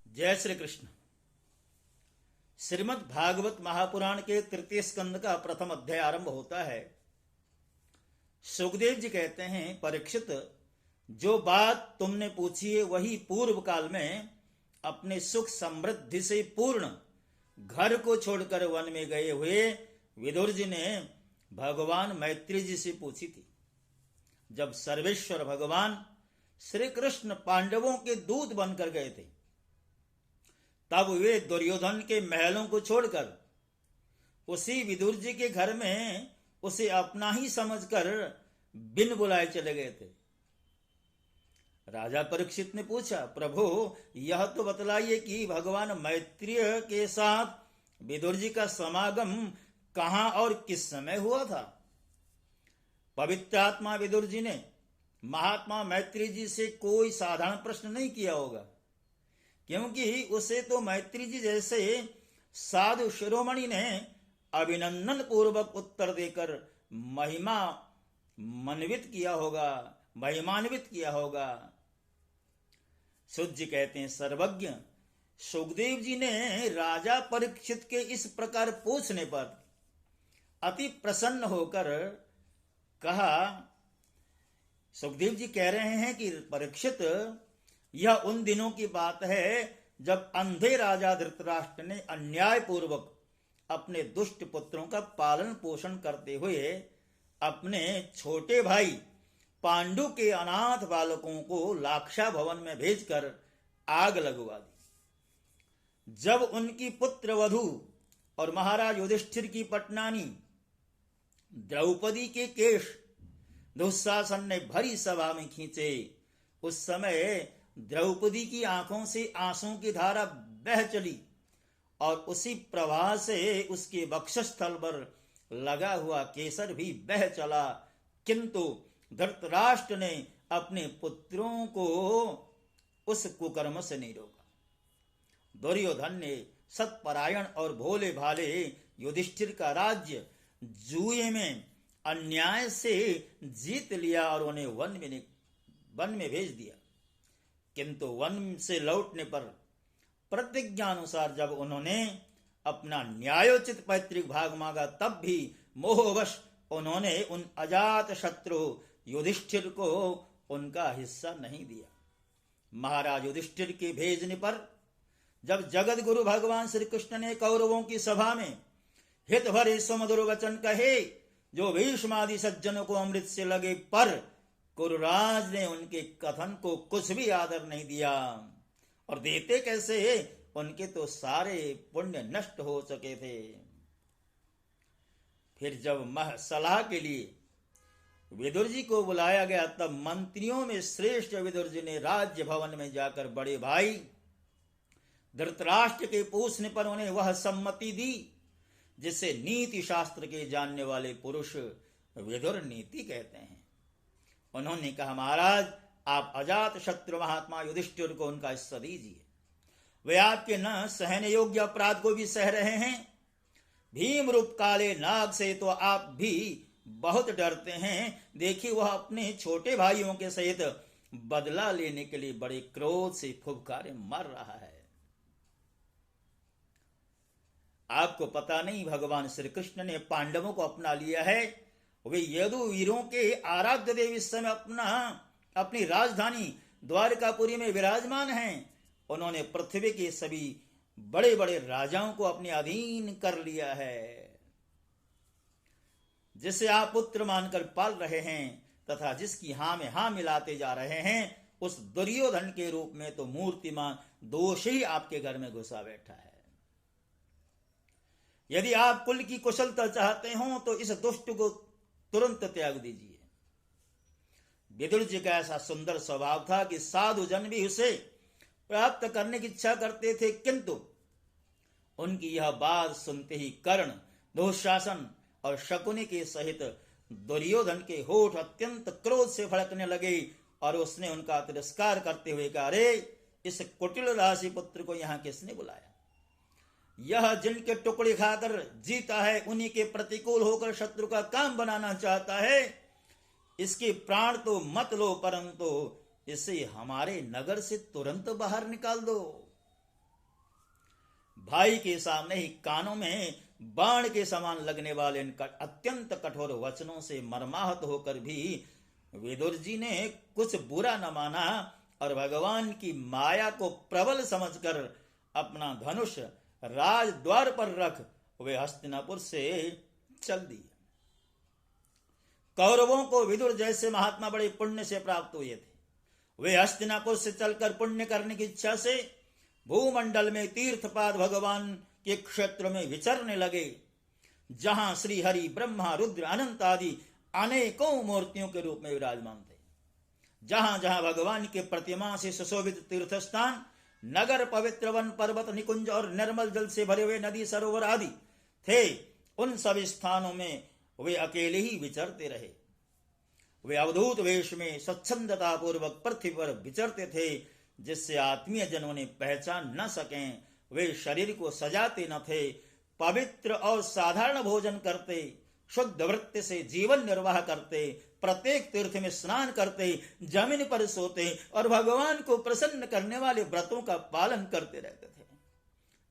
जय श्री कृष्ण। श्रीमद् भागवत महापुराण के तृतीय स्कंद का प्रथम अध्याय आरंभ होता है। सुखदेव जी कहते हैं, परीक्षित, जो बात तुमने पूछी है वही पूर्व काल में अपने सुख समृद्धि से पूर्ण घर को छोड़कर वन में गए हुए विदुर जी ने भगवान मैत्री जी से पूछी थी। जब सर्वेश्वर भगवान श्री कृष्ण पांडवों के दूत बनकर गए थे, तब वे दुर्योधन के महलों को छोड़कर उसी विदुर जी के घर में उसे अपना ही समझकर बिन बुलाए चले गए थे। राजा परीक्षित ने पूछा, प्रभु यह तो बतलाइए कि भगवान मैत्रेय के साथ विदुर जी का समागम कहां और किस समय हुआ था। पवित्र आत्मा विदुर जी ने महात्मा मैत्री जी से कोई साधारण प्रश्न नहीं किया होगा, क्योंकि उसे तो मैत्री जी जैसे साधु शिरोमणि ने अभिनंदन पूर्वक उत्तर देकर महिमान्वित किया होगा। सुत जी कहते हैं, सर्वज्ञ सुखदेव जी ने राजा परीक्षित के इस प्रकार पूछने पर अति प्रसन्न होकर कहा। सुखदेव जी कह रहे हैं कि परीक्षित, यह उन दिनों की बात है जब अंधे राजा धृतराष्ट्र ने अन्याय पूर्वक अपने दुष्ट पुत्रों का पालन पोषण करते हुए अपने छोटे भाई पांडु के अनाथ बालकों को लाक्षा भवन में भेजकर आग लगवा दी। जब उनकी पुत्र वधू और महाराज युधिष्ठिर की पटनानी द्रौपदी के केश दुशासन ने भरी सभा में खींचे, उस समय द्रौपदी की आंखों से आंसुओं की धारा बह चली और उसी प्रवाह से उसके वक्षस्थल पर लगा हुआ केसर भी बह चला। किंतु धृतराष्ट्र ने अपने पुत्रों को उस कुकर्म से नहीं रोका। दुर्योधन ने सत्परायण और भोले भाले युधिष्ठिर का राज्य जुए में अन्याय से जीत लिया और उन्हें वन में भेज दिया। किंतु वन से लौटने पर प्रतिज्ञानुसार जब उन्होंने अपना न्यायोचित पैतृक भाग मांगा, तब भी मोहवश उन्होंने उन अजात शत्रु युधिष्ठिर को उनका हिस्सा नहीं दिया। महाराज युधिष्ठिर के भेजने पर जब जगत गुरु भगवान श्री कृष्ण ने कौरवों की सभा में हित भरे सुमधुर वचन कहे, जो भीष्मादि सज्जनों को अमृत से लगे, पर कुरुराज ने उनके कथन को कुछ भी आदर नहीं दिया। और देते कैसे, उनके तो सारे पुण्य नष्ट हो चुके थे। फिर जब सलाह के लिए विदुर जी को बुलाया गया, तब मंत्रियों में श्रेष्ठ विदुर जी ने राज्य भवन में जाकर बड़े भाई धृतराष्ट्र के पूछने पर उन्हें वह सम्मति दी जिसे नीति शास्त्र के जानने वाले पुरुष विदुर नीति कहते हैं। उन्होंने कहा, महाराज आप अजात शत्रु महात्मा युधिष्ठिर को उनका हिस्सा दीजिए। वे आपके न सहने योग्य अपराध को भी सह रहे हैं। भीम रूप काले नाग से तो आप भी बहुत डरते हैं। देखिए, वह अपने छोटे भाइयों के सहित बदला लेने के लिए बड़े क्रोध से फुफकारे मर रहा है। आपको पता नहीं, भगवान श्री कृष्ण ने पांडवों को अपना लिया है। वे यदुवीरों के आराध्य देव इस समय अपनी राजधानी द्वारकापुरी में विराजमान हैं। उन्होंने पृथ्वी के सभी बड़े बड़े राजाओं को अपने अधीन कर लिया है, जिसे आप पुत्र मानकर पाल रहे हैं तथा जिसकी हां में हां मिलाते जा रहे हैं। उस दुर्योधन के रूप में तो मूर्तिमान दोष ही आपके घर में घुसा बैठा है। यदि आप कुल की कुशलता चाहते हो तो इस दुष्ट को तुरंत त्याग दीजिए। विदुर जी का ऐसा सुंदर स्वभाव था कि साधु जन भी उसे प्राप्त करने की इच्छा करते थे, किंतु उनकी यह बात सुनते ही कर्ण, दुशासन और शकुनी के सहित दुर्योधन के होठ अत्यंत क्रोध से भड़कने लगे और उसने उनका तिरस्कार करते हुए कहा, अरे इस कुटिल राशि पुत्र को यहां किसने बुलाया? यह जिनके टुकड़े खाकर जीता है, उन्हीं के प्रतिकूल होकर शत्रु का काम बनाना चाहता है। इसके प्राण तो मत लो, परंतु इसे हमारे नगर से तुरंत बाहर निकाल दो। भाई के सामने ही कानों में बाण के समान लगने वाले इन अत्यंत कठोर वचनों से मर्माहत होकर भी विदुर जी ने कुछ बुरा न माना और भगवान की माया को प्रबल समझकर अपना धनुष राजद्वार पर रख वे हस्तिनापुर से चल दिए। कौरवों को विदुर जैसे महात्मा बड़े पुण्य से प्राप्त हुए थे। वे हस्तिनापुर से चलकर पुण्य करने की इच्छा से भूमंडल में तीर्थपाद भगवान के क्षेत्र में विचरने लगे, जहां श्री हरि ब्रह्मा रुद्र अनंत आदि अनेकों मूर्तियों के रूप में विराजमान थे। जहां जहां भगवान के प्रतिमा से सुशोभित तीर्थ स्थान, नगर, पवित्र वन, पर्वत, निकुंज और निर्मल जल से भरे हुए नदी, सरोवर आदि थे, उन सभी स्थानों में वे अकेले ही विचरते रहे। वे अवधूत वेश में स्वच्छंदता पूर्वक पृथ्वी पर विचरते थे, जिससे आत्मीय जनों ने पहचान न सकें। वे शरीर को सजाते न थे, पवित्र और साधारण भोजन करते, शुद्ध वृत्ति से जीवन निर्वाह करते, प्रत्येक तीर्थ में स्नान करते, जमीन पर सोते और भगवान को प्रसन्न करने वाले व्रतों का पालन करते रहते थे।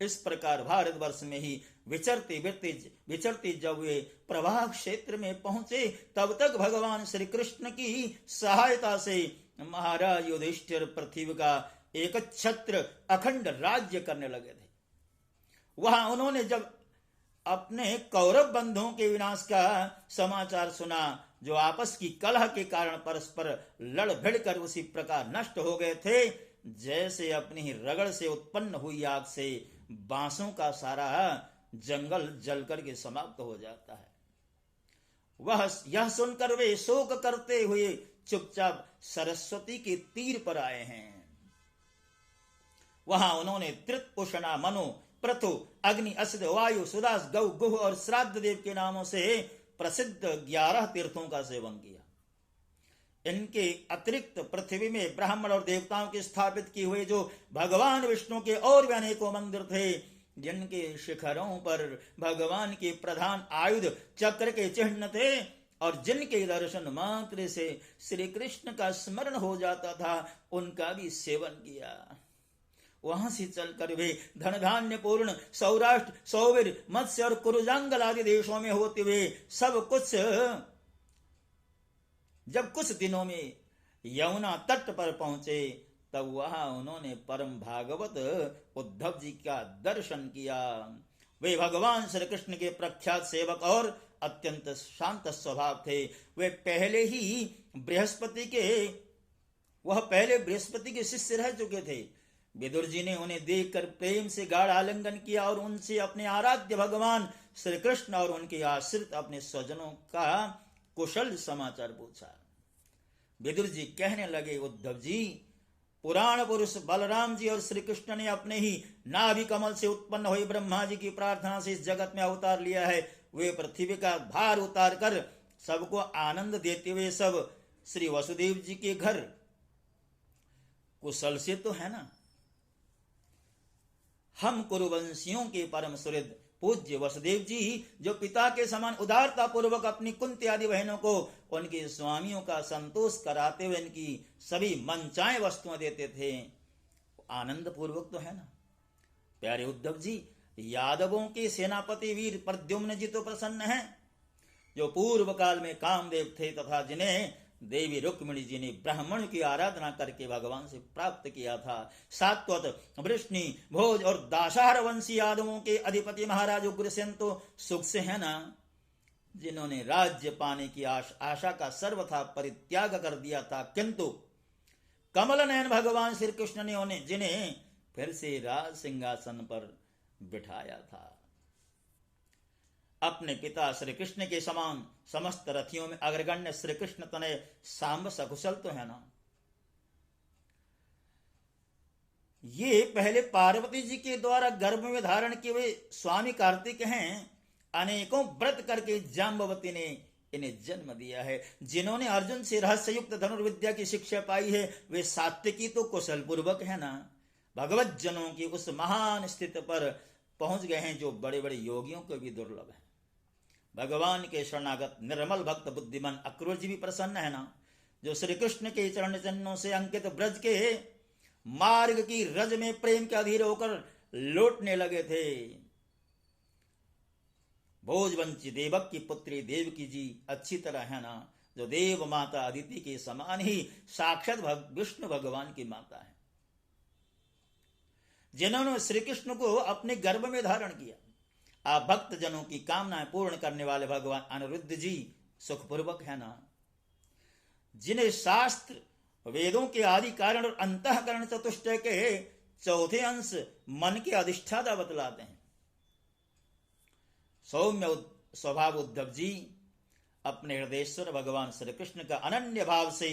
इस प्रकार भारतवर्ष में ही विचरते जब वे प्रवाह क्षेत्र में पहुंचे, तब तक भगवान श्री कृष्ण की सहायता से महाराज युधिष्ठिर पृथ्वी का एक छत्र अखंड राज्य करने लगे थे। वहां उन्होंने जब अपने कौरव बंधुओं के विनाश का समाचार सुना, जो आपस की कलह के कारण परस्पर लड़ भिड़ कर उसी प्रकार नष्ट हो गए थे, जैसे अपनी ही रगड़ से उत्पन्न हुई आग से बांसों का सारा जंगल जल करके समाप्त हो जाता है। वह यह सुनकर वे शोक करते हुए चुपचाप सरस्वती के तीर पर आए हैं। वहां उन्होंने त्रित, उषणा, मनु, प्रथु, अग्नि, असिद, वायु, सुदास, गौ, गुह और श्राद्ध देव के नामों से प्रसिद्ध 11 तीर्थों का सेवन किया। इनके अतिरिक्त पृथ्वी में ब्राह्मण और देवताओं के स्थापित किए हुए जो भगवान विष्णु के और भी अनेकों मंदिर थे, जिनके शिखरों पर भगवान के प्रधान आयुध चक्र के चिन्ह थे और जिनके दर्शन मात्र से श्री कृष्ण का स्मरण हो जाता था, उनका भी सेवन किया। वहां से चलकर वे धन धान्य पूर्ण सौराष्ट्र, सौवीर, मत्स्य और कुरुजांगल आदि देशों में होते हुए सब कुछ जब कुछ दिनों में यमुना तट पर पहुंचे, तब वहां उन्होंने परम भागवत उद्धव जी का दर्शन किया। वे भगवान श्री कृष्ण के प्रख्यात सेवक और अत्यंत शांत स्वभाव थे। वे पहले बृहस्पति के शिष्य रह चुके थे। विदुर जी ने उन्हें देखकर प्रेम से गाढ़ आलिंगन किया और उनसे अपने आराध्य भगवान श्री कृष्ण और उनके आश्रित अपने स्वजनों का कुशल समाचार पूछा। विदुर जी कहने लगे, उद्धव जी, पुराण पुरुष बलराम जी और श्री कृष्ण ने अपने ही नाभि कमल से उत्पन्न हुए ब्रह्मा जी की प्रार्थना से इस जगत में अवतार लिया है। वे पृथ्वी का भार उतार कर सबको आनंद देते हुए सब श्री वसुदेव जी के घर कुशल से तो है ना। हम कुरुवंशियों के परम सुहृद पूज्य वसुदेव जी, जो पिता के समान उदारता पूर्वक अपनी कुंती आदि बहनों को उनके स्वामियों का संतोष कराते हुए इनकी सभी मनचाहे वस्तुएं देते थे, आनंद पूर्वक तो है ना। प्यारे उद्धव जी, यादवों के सेनापति वीर प्रद्युम्न जी तो प्रसन्न हैं, जो पूर्व काल में कामदेव थे तथा जिन्हें देवी रुक्मिणी जी ने ब्राह्मण की आराधना करके भगवान से प्राप्त किया था। सात्वत, वृष्णि, भोज और दाशार वंशी यादवों के अधिपति महाराज उग्रसेन तो सुख से है ना, जिन्होंने राज्य पाने की आशा का सर्वथा परित्याग कर दिया था, किंतु कमल नयन भगवान श्री कृष्ण ने उन्हें जिन्हें फिर से राज सिंहासन पर बिठाया था। अपने पिता श्री कृष्ण के समान समस्त रथियों में अग्रगण्य श्री कृष्ण तनय सांब सकुशल तो है ना। ये पहले पार्वती जी के द्वारा गर्भ में धारण किए हुए स्वामी कार्तिक हैं। अनेकों व्रत करके जाम्बवती ने इन्हें जन्म दिया है। जिन्होंने अर्जुन से रहस्य युक्त धनुर्विद्या की शिक्षा पाई है, वे सात्विकी तो कुशल पूर्वक है ना। भगवत जनों की उस महान स्थिति पर पहुंच गए हैं जो बड़े बड़े योगियों को भी दुर्लभ है। भगवान के शरणागत निर्मल भक्त बुद्धिमान अक्रूर जी भी प्रसन्न है ना, जो श्री कृष्ण के चरण चिन्हों से अंकित ब्रज के मार्ग की रज में प्रेम के अधीर होकर लौटने लगे थे। भोजवंशी देवक की पुत्री देवकी जी अच्छी तरह है ना, जो देव माता अदिति के समान ही साक्षात विष्णु भगवान की माता है, जिन्होंने श्री कृष्ण को अपने गर्भ में धारण किया। आप भक्त जनों की कामनाएं पूर्ण करने वाले भगवान अनिरुद्ध जी सुखपूर्वक है ना, जिन्हें शास्त्र वेदों के आदि कारण और अंतःकरण चतुष्टय के चौथे अंश मन के अधिष्ठाता बतलाते हैं। सौम्य स्वभाव उद्धव जी अपने हृदयेश्वर भगवान श्री कृष्ण का अनन्य भाव से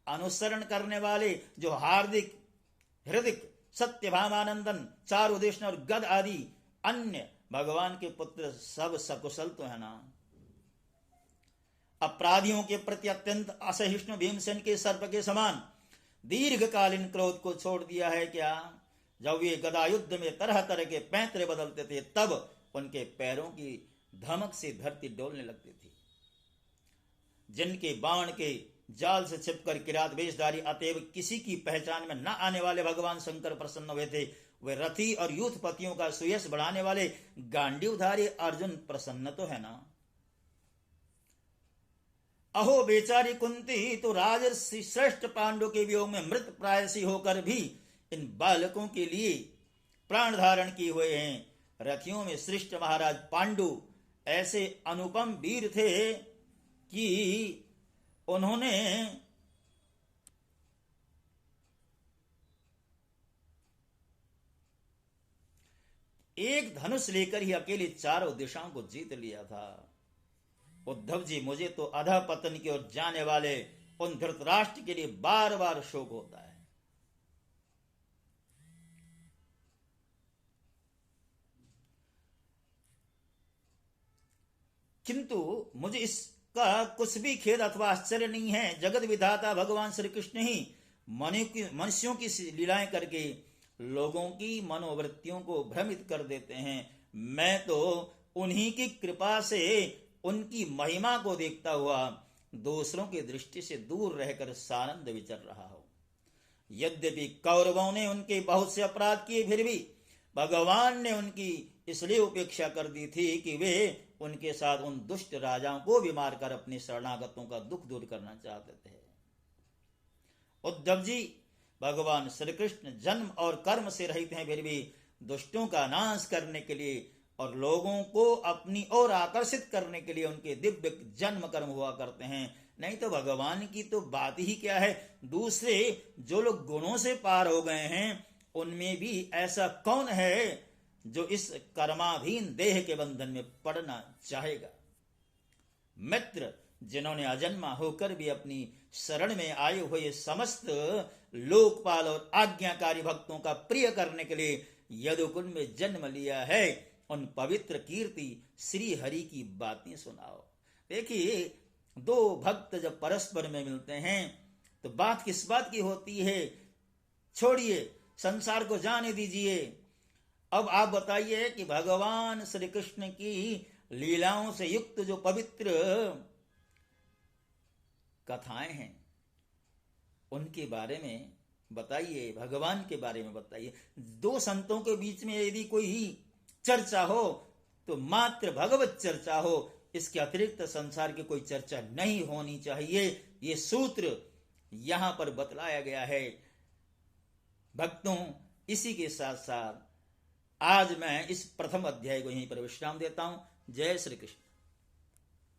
अनुसरण करने वाले, जो हार्दिक हृदय सत्यभामानंदन चारुदेशन और गद आदि अन्य भगवान के पुत्र सब सकुशल तो है ना। अपराधियों के प्रति अत्यंत असहिष्णु भीमसेन के सर्प के समान दीर्घकालीन क्रोध को छोड़ दिया है क्या? जब वे गदा युद्ध में तरह तरह के पैंतरे बदलते थे, तब उनके पैरों की धमक से धरती डोलने लगती थी। जिनके बाण के जाल से छिपकर किरात वेशधारी अतएव किसी की पहचान में न आने वाले भगवान शंकर प्रसन्न हुए थे, वे रथी और यूथपतियों का सुयश बढ़ाने वाले गांडीवधारी अर्जुन प्रसन्न तो है ना। अहो बेचारी कुंती तो राजर्षि श्रेष्ठ पांडु के वियोग में मृत प्रायसी होकर भी इन बालकों के लिए प्राण धारण किए हुए हैं। रथियों में श्रेष्ठ महाराज पांडु ऐसे अनुपम वीर थे कि उन्होंने एक धनुष लेकर ही अकेले चारों दिशाओं को जीत लिया था। उद्धव जी, मुझे तो अधः पतन की ओर जाने वाले उन धृतराष्ट्र के लिए बार बार शोक होता है। किंतु मुझे इसका कुछ भी खेद अथवा आश्चर्य नहीं है। जगत विधाता भगवान श्री कृष्ण ही मनुष्यों की लीलाएं करके लोगों की मनोवृत्तियों को भ्रमित कर देते हैं। मैं तो उन्हीं की कृपा से उनकी महिमा को देखता हुआ दूसरों की दृष्टि से दूर रहकर सानंद विचर रहा हूं। यद्यपि कौरवों ने उनके बहुत से अपराध किए, फिर भी भगवान ने उनकी इसलिए उपेक्षा कर दी थी कि वे उनके साथ उन दुष्ट राजाओं को भी मारकर अपने शरणागतों का दुख दूर करना चाहते थे। उद्धव जी, भगवान श्री कृष्ण जन्म और कर्म से रहित हैं, फिर भी दुष्टों का नाश करने के लिए और लोगों को अपनी ओर आकर्षित करने के लिए उनके दिव्य जन्म कर्म हुआ करते हैं। नहीं तो भगवान की तो बात ही क्या है। दूसरे जो लोग गुणों से पार हो गए हैं, उनमें भी ऐसा कौन है जो इस कर्माधीन देह के बंधन में पड़ना चाहेगा। मित्र, जिन्होंने अजन्मा होकर भी अपनी शरण में आए हुए समस्त लोकपाल और आज्ञाकारी भक्तों का प्रिय करने के लिए यदुकुल में जन्म लिया है, उन पवित्र कीर्ति श्री हरि की बातें सुनाओ। देखिए, दो भक्त जब परस्पर में मिलते हैं तो बात किस बात की होती है। छोड़िए, संसार को जाने दीजिए। अब आप बताइए कि भगवान श्री कृष्ण की लीलाओं से युक्त जो पवित्र कथाएं हैं, उनके बारे में बताइए, भगवान के बारे में बताइए। दो संतों के बीच में यदि कोई चर्चा हो तो मात्र भगवत चर्चा हो, इसके अतिरिक्त संसार की कोई चर्चा नहीं होनी चाहिए। ये सूत्र यहां पर बतलाया गया है। भक्तों, इसी के साथ साथ आज मैं इस प्रथम अध्याय को यहीं पर विश्राम देता हूं। जय श्री कृष्ण।